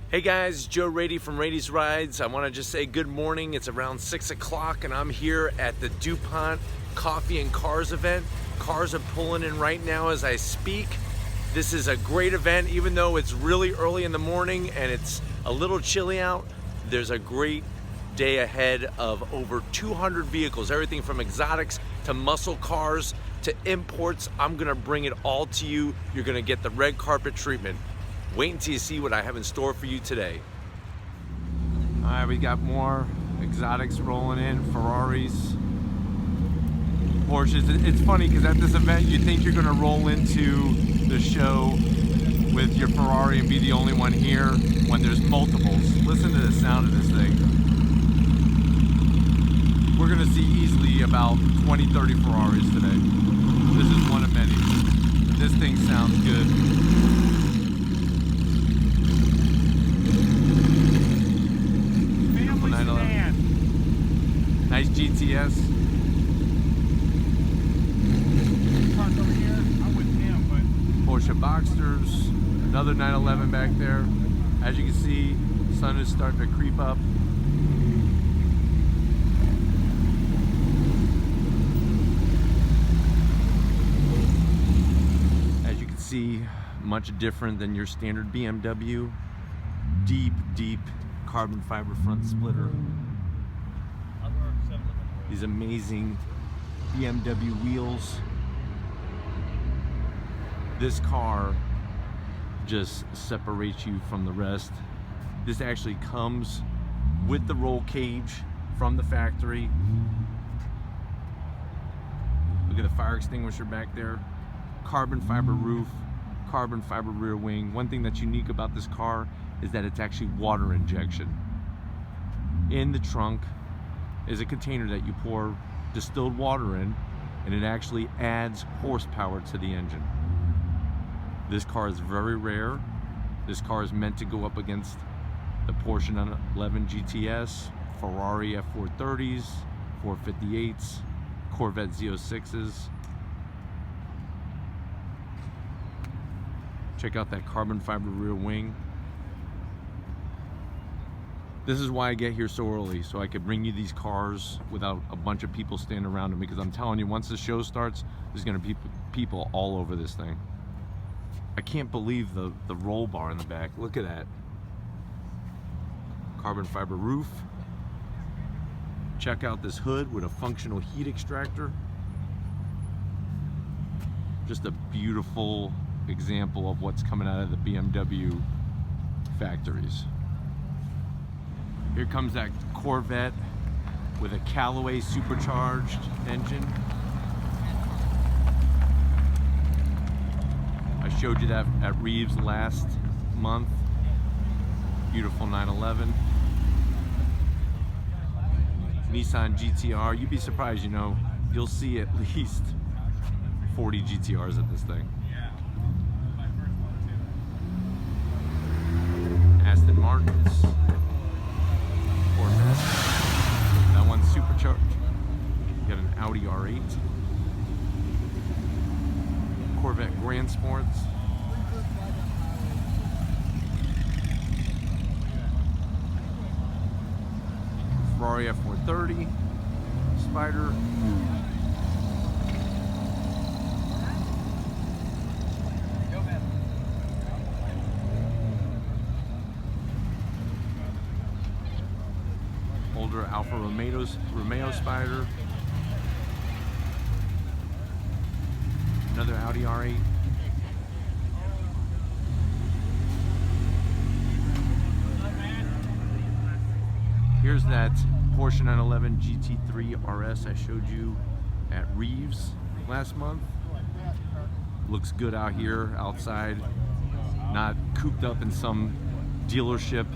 Hey guys, Joe Raiti from Raiti's Rides. I want to just say good morning. It's around 6 o'clock and I'm here at the Dupont Coffee and Cars event. Cars are pulling in right now as I speak. This is a great event, even though it's really early in the morning and it's a little chilly out. There's a great day ahead of over 200 vehicles, everything from exotics to muscle cars to imports. I'm gonna bring it all to you. You're gonna get the red carpet treatment. Wait until you see what I have in store for you today. All right, we got more exotics rolling in, Ferraris, Porsches. It's funny because at this event, you think you're gonna roll into the show with your Ferrari and be the only one here when there's multiples. Listen to the sound of this thing. We're gonna see easily about 20, 30 Ferraris today. This is one of many. This thing sounds good. Nice GTS. Parked over here. I'm with him, but Porsche Boxsters. Another 911 back there. As you can see, the sun is starting to creep up. As you can see, much different than your standard BMW. Deep, deep carbon fiber front splitter. These amazing BMW wheels. This car just separates you from the rest. This actually comes with the roll cage from the factory. Look at the fire extinguisher back there. Carbon fiber roof, carbon fiber rear wing. One thing that's unique about this car is that it's actually water injection. In the trunk is a container that you pour distilled water in, and it actually adds horsepower to the engine. This car is very rare. This car is meant to go up against the Porsche 911 GTS, Ferrari F430s, 458s, Corvette Z06s. Check out that carbon fiber rear wing. This is why I get here so early, so I could bring you these cars without a bunch of people standing around them, because I'm telling you, once the show starts, there's gonna be people all over this thing. I can't believe the roll bar in the back. Look at that. Carbon fiber roof. Check out this hood with a functional heat extractor. Just a beautiful example of what's coming out of the BMW factories. Here comes that Corvette with a Callaway supercharged engine. I showed you that at Reeves last month. Beautiful 911. Nissan GTR. You'd be surprised, you know, you'll see at least 40 GTRs at this thing. Aston Martins. That one's supercharged. You got an Audi R8. Corvette Grand Sports. Ferrari F430. Spider. Older Alfa Romeo Spider. Another Audi R8. Here's that Porsche 911 GT3 RS I showed you at Reeves last month. Looks good out here, outside, not cooped up in some dealership.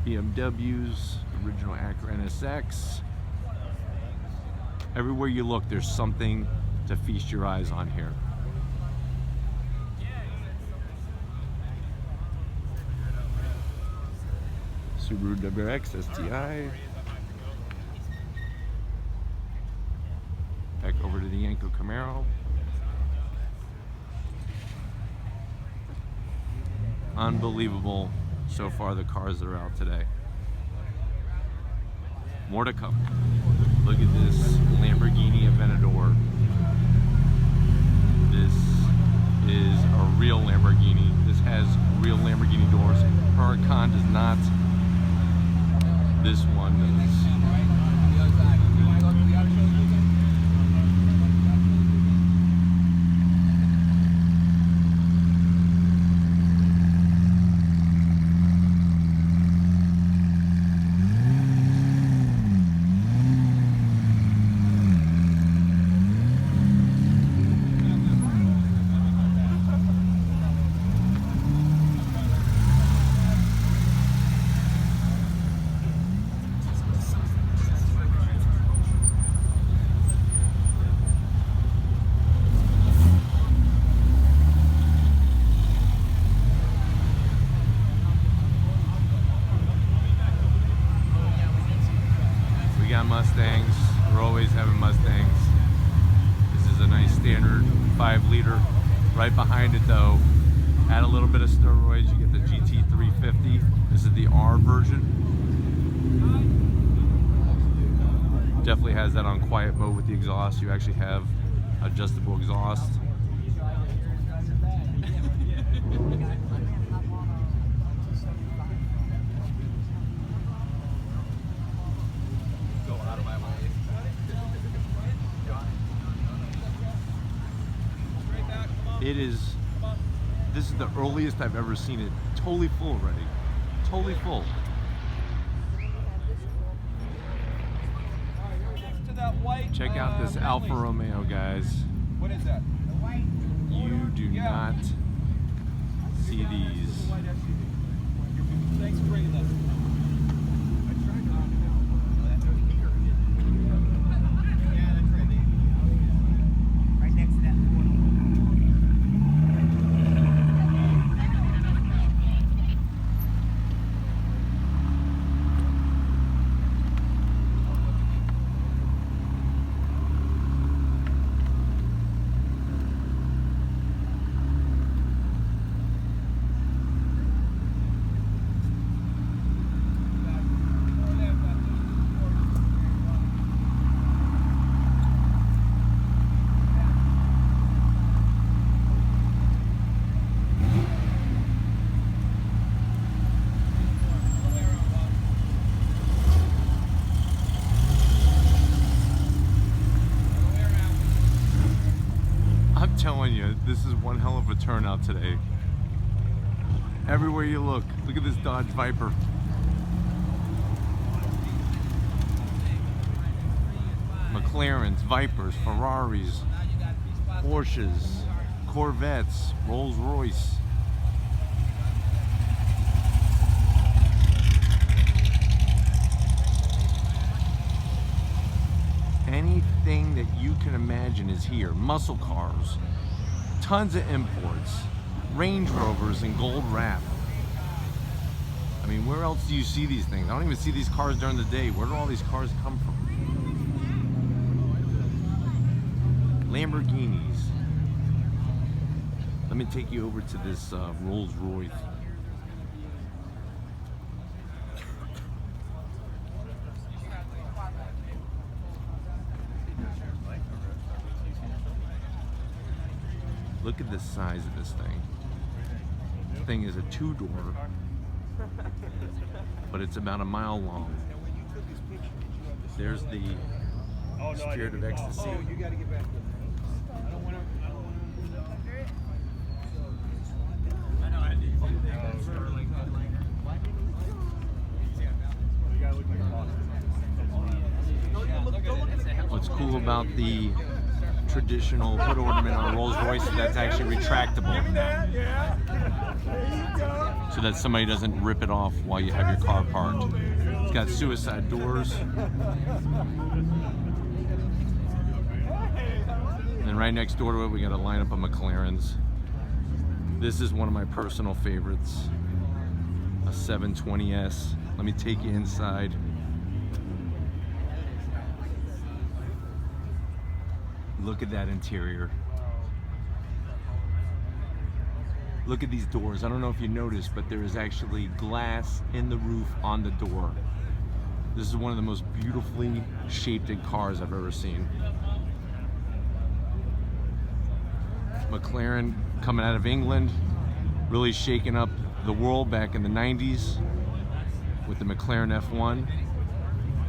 BMWs, original Acura NSX. Everywhere you look, there's something to feast your eyes on here. Subaru WRX STI. Back over to the Yenko Camaro. Unbelievable so far, the cars that are out today. More to come. Look at this Lamborghini Aventador. This is a real Lamborghini. This has real Lamborghini doors. Huracan does not. This one does. Mustangs. We're always having Mustangs. This is a nice standard 5-liter. Right behind it though, add a little bit of steroids, you get the GT350. This is the R version. Definitely has that on quiet mode with the exhaust. You actually have adjustable exhaust. This is the earliest I've ever seen it. Totally full already. Totally full. Check out this Alfa Romeo, guys. What is that? You do not see these. Thanks for bringing this. Telling you, this is one hell of a turnout today. Everywhere you look at this Dodge Viper. McLarens, Vipers, Ferraris, Porsches, Corvettes, Rolls-Royce. Anything that you can imagine is here. Muscle cars, tons of imports, Range Rovers in gold wrap. I mean, where else do you see these things? I don't even see these cars during the day. Where do all these cars come from? Lamborghinis. Let me take you over to this Rolls-Royce. Look at the size of this thing. This thing is a 2-door, but it's about a mile long. There's the Spirit of Ecstasy. Oh, you got to get back to them. I don't want to. I know. I did. What's cool about the traditional hood ornament on a Rolls-Royce is that's actually retractable, so that somebody doesn't rip it off while you have your car parked. It's got suicide doors. And right next door to it, we got a lineup of McLarens. This is one of my personal favorites, a 720S. Let me take you inside. Look at that interior. Look at these doors. I don't know if you noticed, but there is actually glass in the roof on the door. This is one of the most beautifully shaped cars I've ever seen. McLaren coming out of England, really shaking up the world back in the 90s with the McLaren F1.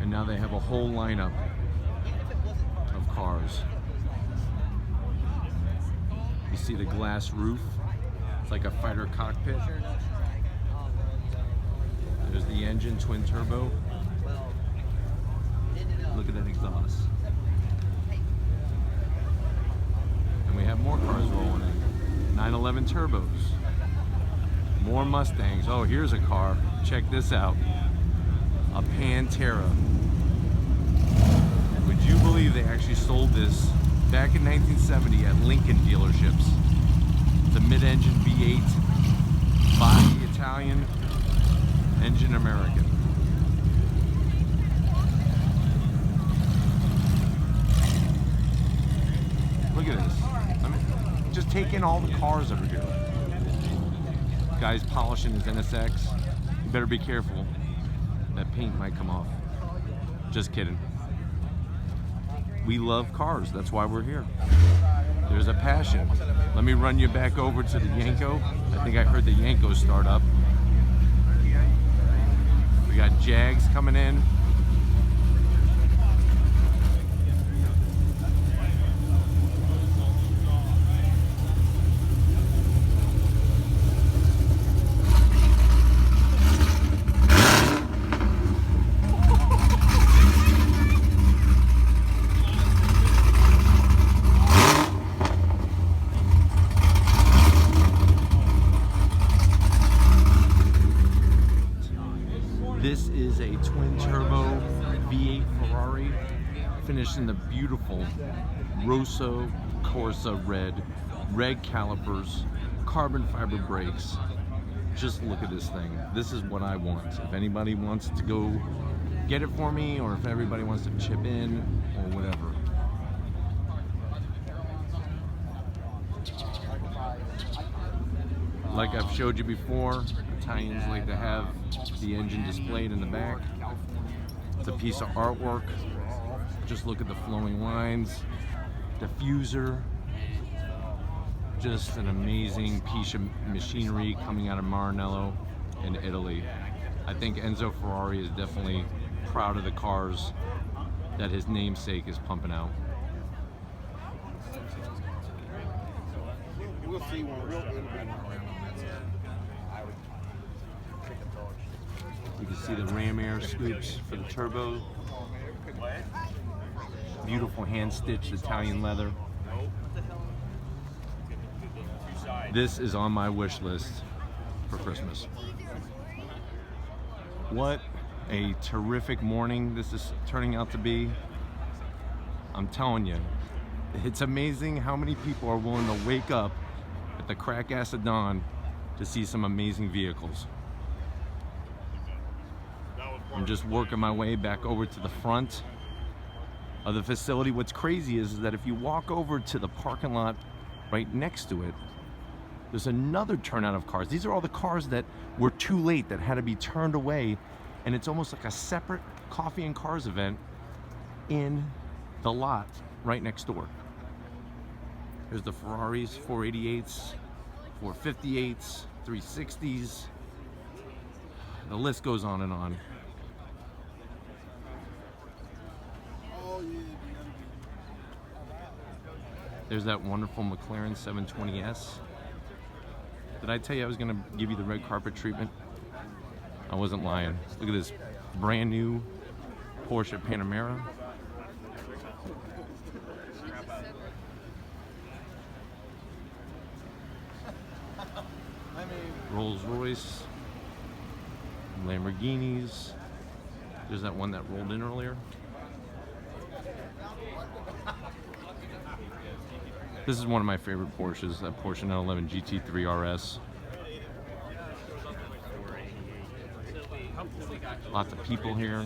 And now they have a whole lineup of cars. You see the glass roof. It's like a fighter cockpit. There's the engine, twin turbo. Look at that exhaust. And we have more cars rolling in. 911 turbos. More Mustangs. Oh, here's a car. Check this out. A Pantera. Would you believe they actually sold this back in 1970 at Lincoln dealerships? It's a mid-engine V8, body Italian, engine American. Look at this. I mean, just take in all the cars over here. Guy's polishing his NSX. You better be careful. That paint might come off. Just kidding. We love cars. That's why we're here. There's a passion. Let me run you back over to the Yanko. I think I heard the Yanko start up. We got Jags coming in. This is a twin turbo V8 Ferrari finished in the beautiful Rosso Corsa red calipers, carbon fiber brakes. Just look at this thing. This is what I want. If anybody wants to go get it for me, or if everybody wants to chip in or whatever. Like I've showed you before, Italians like to have the engine displayed in the back. It's a piece of artwork. Just look at the flowing lines, diffuser. Just an amazing piece of machinery coming out of Maranello in Italy. I think Enzo Ferrari is definitely proud of the cars that his namesake is pumping out. We'll see one. You can see the ram air scoops for the turbo. Beautiful hand-stitched Italian leather. This is on my wish list for Christmas. What a terrific morning this is turning out to be. I'm telling you, it's amazing how many people are willing to wake up at the crack ass of dawn to see some amazing vehicles. I'm just working my way back over to the front of the facility. What's crazy is that if you walk over to the parking lot right next to it, there's another turnout of cars. These are all the cars that were too late, that had to be turned away, and it's almost like a separate coffee and cars event in the lot right next door. There's the Ferraris, 488s, 458s, 360s. The list goes on and on. There's that wonderful McLaren 720S. Did I tell you I was gonna give you the red carpet treatment? I wasn't lying. Look at this brand new Porsche Panamera. Rolls-Royce, Lamborghinis. There's that one that rolled in earlier. This is one of my favorite Porsches, that Porsche 911 GT3 RS. Lots of people here.